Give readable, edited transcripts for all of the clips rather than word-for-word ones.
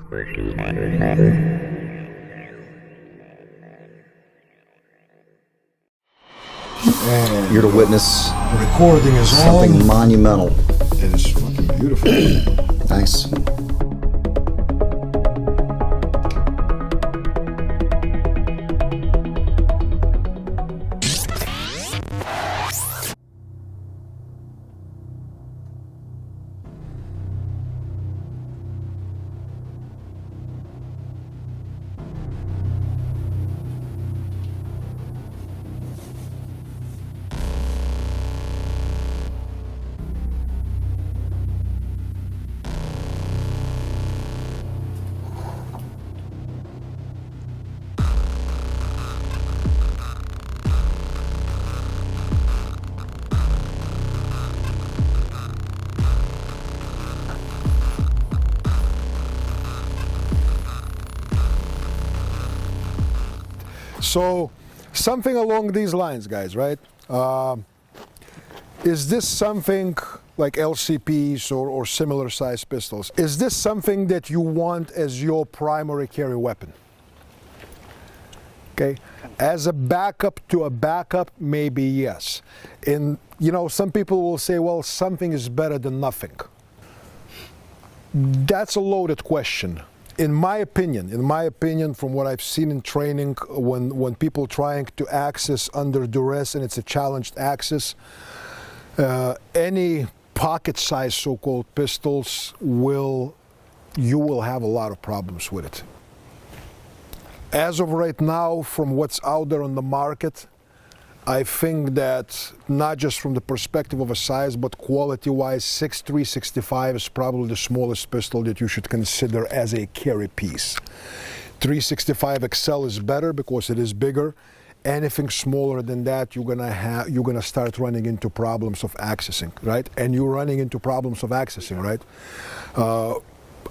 And you're to witness recording is something monumental. It is fucking beautiful. Nice. So, something along these lines, guys, right? Is this something like LCPs or similar size pistols? Is this something that you want as your primary carry weapon? Okay, as a backup to a backup, maybe yes. And you know, some people will say, well, something is better than nothing. That's a loaded question. In my opinion, from what I've seen in training, when people trying to access under duress and it's a challenged access, any pocket-sized so-called pistols you will have a lot of problems with it. As of right now, from what's out there on the market, I think that not just from the perspective of a size, but quality-wise, 6.3, 65 is probably the smallest pistol that you should consider as a carry piece. 365 XL is better because it is bigger. Anything smaller than that, you're gonna start running into problems of accessing, right? And you're running into problems of accessing, right?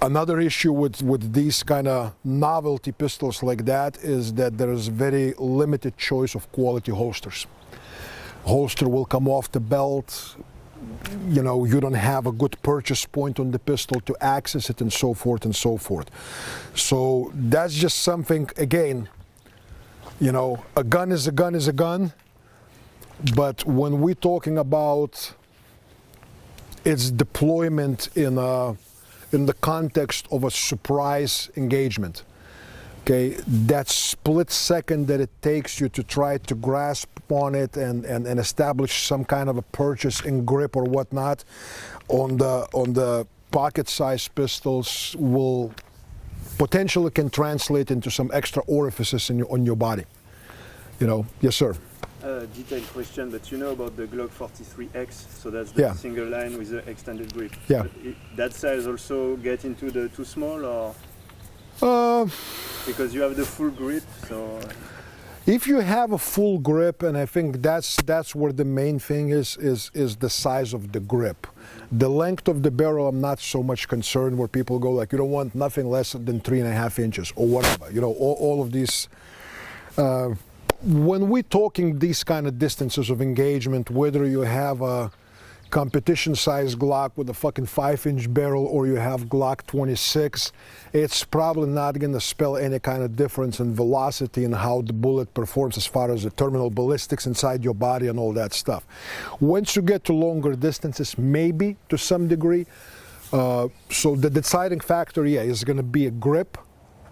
Another issue with these kind of novelty pistols like that is that there is very limited choice of quality holsters. Holster will come off the belt, you know, you don't have a good purchase point on the pistol to access it and so forth and so forth. So that's just something, again, you know, a gun is a gun is a gun, but when we're talking about its deployment in the context of a surprise engagement, okay, that split second that it takes you to try to grasp on it and establish some kind of a purchase and grip or whatnot on the pocket-sized pistols will potentially can translate into some extra orifices on your body. You know, yes, sir. Detailed question, but you know about the Glock 43X, so that's the single line with the extended grip. Yeah. That size also get into the too small, or because you have the full grip, so. If you have a full grip, and I think that's where the main thing is the size of the grip. The length of the barrel, I'm not so much concerned, where people go like, you don't want nothing less than 3.5 inches or whatever. You know, all of these. When we're talking these kind of distances of engagement, whether you have a competition-sized Glock with a fucking 5-inch barrel or you have Glock 26, it's probably not going to spell any kind of difference in velocity and how the bullet performs as far as the terminal ballistics inside your body and all that stuff. Once you get to longer distances, maybe to some degree. So the deciding factor, is going to be a grip.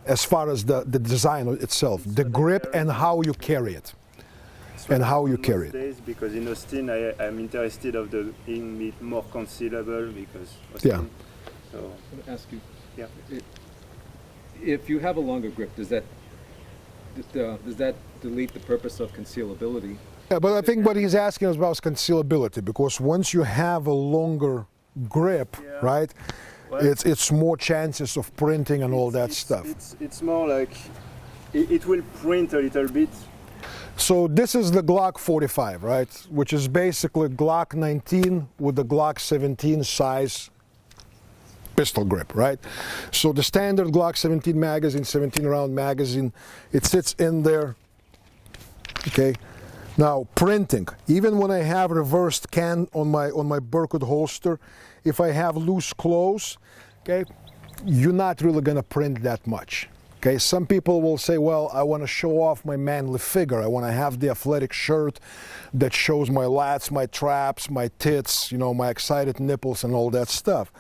As far as the design itself, the grip and how you carry it, and how you carry it. Because in Austin, I'm interested of the being more concealable because Austin. So I'm gonna ask you, if you have a longer grip, does that delete the purpose of concealability? Yeah, but I think what he's asking is about concealability, because once you have a longer grip, right? It's more chances of printing and all that stuff. It's more like it will print a little bit. So this is the Glock 45, right? Which is basically Glock 19 with the Glock 17 size pistol grip, right? So the standard Glock 17 magazine, 17 round magazine, it sits in there, okay? Now printing, even when I have reversed can on my Berkut holster, if I have loose close, okay, you're not really going to print that much. Okay, some people will say, well, I want to show off my manly figure. I want to have the athletic shirt that shows my lats, my traps, my tits, you know, my excited nipples and all that stuff.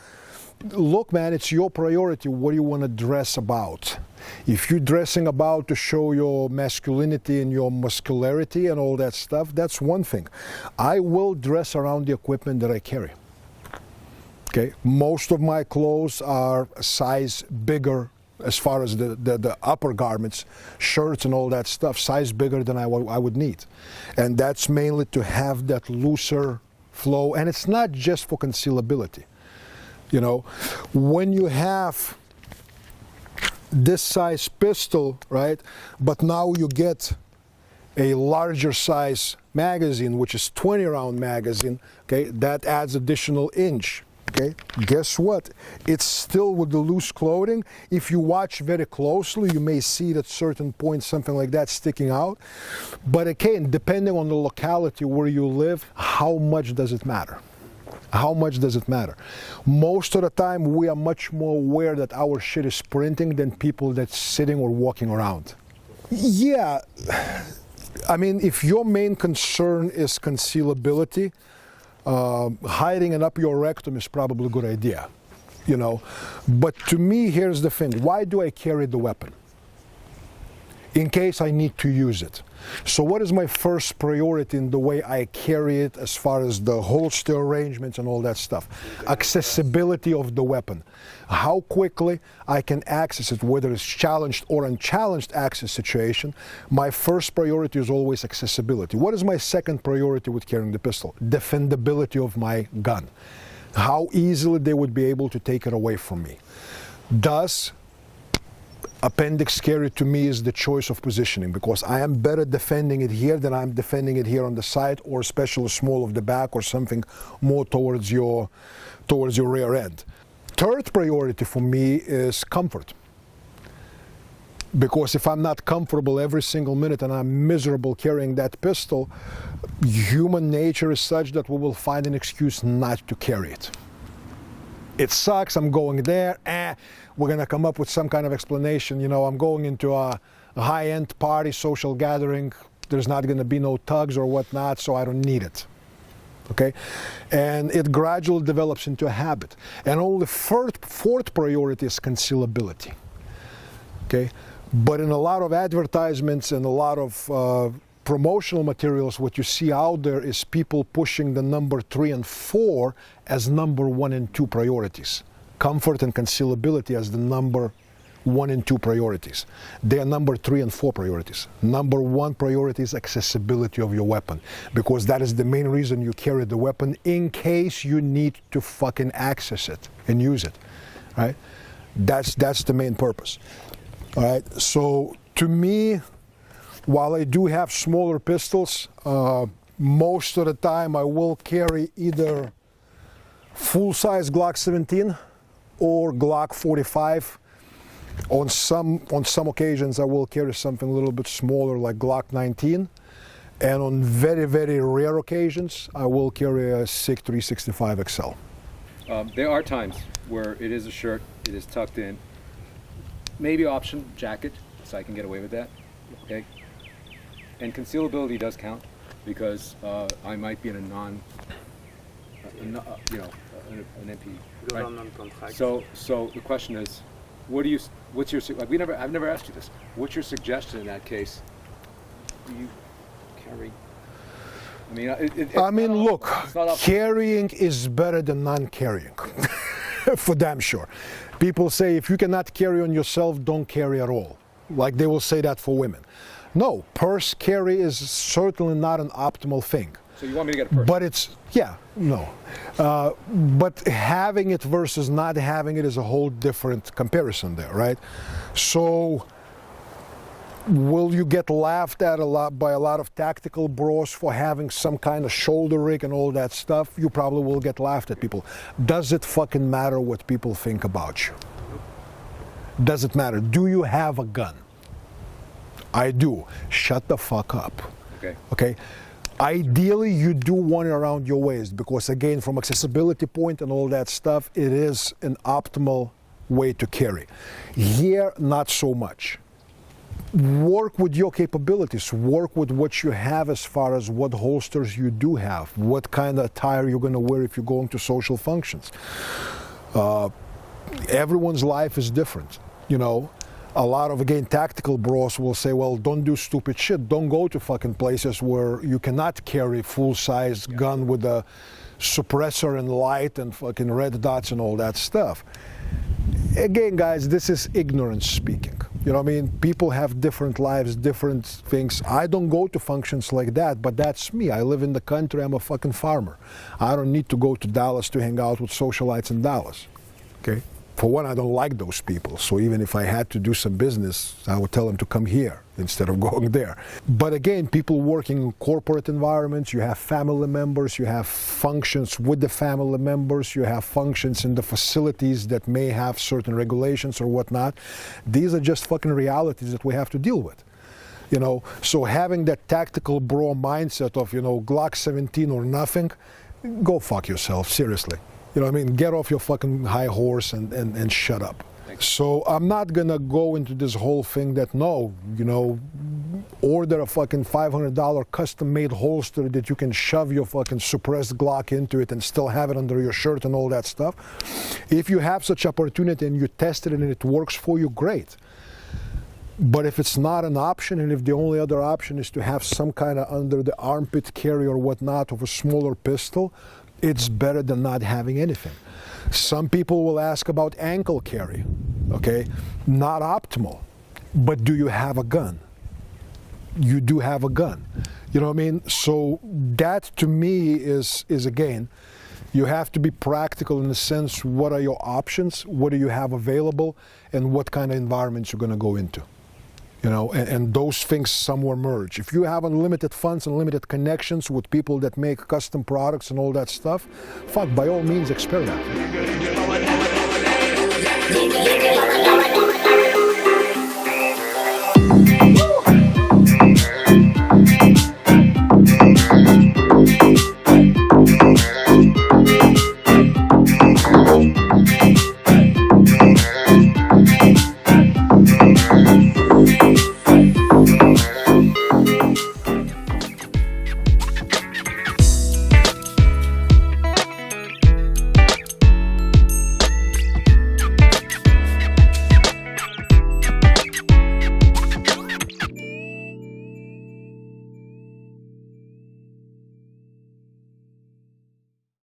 Look, man, it's your priority. What do you want to dress about? If you're dressing about to show your masculinity and your muscularity and all that stuff, that's one thing. I will dress around the equipment that I carry. Okay, most of my clothes are a size bigger as far as the upper garments, shirts and all that stuff, size bigger than I would need. And that's mainly to have that looser flow. And it's not just for concealability. You know, when you have this size pistol, right, but now you get a larger size magazine, which is 20 round magazine, okay, that adds additional inch. Okay, guess what? It's still with the loose clothing. If you watch very closely, you may see at certain points something like that sticking out. But again, depending on the locality where you live, how much does it matter? How much does it matter? Most of the time, we are much more aware that our shit is printing than people that's sitting or walking around. Yeah, I mean, if your main concern is concealability, hiding it up your rectum is probably a good idea, you know. But to me, here's the thing. Why do I carry the weapon? In case I need to use it. So what is my first priority in the way I carry it as far as the holster arrangements and all that stuff? Accessibility of the weapon. How quickly I can access it, whether it's challenged or unchallenged access situation. My first priority is always accessibility. What is my second priority with carrying the pistol? Defendability of my gun. How easily they would be able to take it away from me. Does appendix carry to me is the choice of positioning, because I am better defending it here than I'm defending it here on the side, or especially small of the back, or something more towards your rear end. Third priority for me is comfort. Because if I'm not comfortable every single minute and I'm miserable carrying that pistol, human nature is such that we will find an excuse not to carry it. It sucks, I'm going there, we're gonna come up with some kind of explanation, you know, I'm going into a high-end party, social gathering, there's not gonna be no tugs or whatnot, so I don't need it, okay? And it gradually develops into a habit. And only fourth priority is concealability, okay? But in a lot of advertisements and a lot of promotional materials, what you see out there is people pushing the number 3 and 4 as number 1 and 2 priorities. Comfort and concealability as the number 1 and 2 priorities. They are number 3 and 4 priorities. Number 1 priority is accessibility of your weapon, because that is the main reason you carry the weapon, in case you need to fucking access it and use it, right? That's the main purpose, all right? So to me, while I do have smaller pistols, most of the time I will carry either full-size Glock 17 or Glock 45. On some occasions I will carry something a little bit smaller like Glock 19. And on very, very rare occasions, I will carry a SIG 365 XL. There are times where it is a shirt, it is tucked in, maybe option jacket, so I can get away with that, okay? And concealability does count, because I might be in an MP. Government contract. So the question is, what's your, like I've never asked you this. What's your suggestion in that case? Do you carry? I mean, look, carrying is better than non-carrying, for damn sure. People say if you cannot carry on yourself, don't carry at all. Like they will say that for women. No, purse carry is certainly not an optimal thing. So you want me to get a purse? But it's, yeah, no. But having it versus not having it is a whole different comparison there, right? So will you get laughed at by a lot of tactical bros for having some kind of shoulder rig and all that stuff? You probably will get laughed at, people. Does it fucking matter what people think about you? Does it matter? Do you have a gun? I do. Shut the fuck up. Okay. Okay? Ideally, you do want it around your waist, because again, from accessibility point and all that stuff, it is an optimal way to carry. Here, not so much. Work with your capabilities, work with what you have as far as what holsters you do have, what kind of attire you're going to wear if you're going to social functions. Everyone's life is different, you know. A lot of, again, tactical bros will say, well, don't do stupid shit. Don't go to fucking places where you cannot carry full-size gun with a suppressor and light and fucking red dots and all that stuff. Again, guys, this is ignorance speaking. You know what I mean? People have different lives, different things. I don't go to functions like that, but that's me. I live in the country. I'm a fucking farmer. I don't need to go to Dallas to hang out with socialites in Dallas. Okay? For one, I don't like those people. So even if I had to do some business, I would tell them to come here instead of going there. But again, people working in corporate environments, you have family members, you have functions with the family members, you have functions in the facilities that may have certain regulations or whatnot. These are just fucking realities that we have to deal with. You know, so having that tactical bro mindset of, you know, Glock 17 or nothing, go fuck yourself, seriously. You know what I mean? Get off your fucking high horse and shut up. So I'm not gonna go into this whole thing that, no, you know, order a fucking $500 custom-made holster that you can shove your fucking suppressed Glock into it and still have it under your shirt and all that stuff. If you have such opportunity and you test it and it works for you, great. But if it's not an option, and if the only other option is to have some kind of under the armpit carry or whatnot of a smaller pistol, it's better than not having anything. Some people will ask about ankle carry, okay? Not optimal, but do you have a gun? You do have a gun. You know what I mean? So that to me is again, you have to be practical in the sense, what are your options? What do you have available? And what kind of environments you're gonna go into? You know, and those things somewhere merge. If you have unlimited funds, unlimited connections with people that make custom products and all that stuff, fuck, by all means experiment.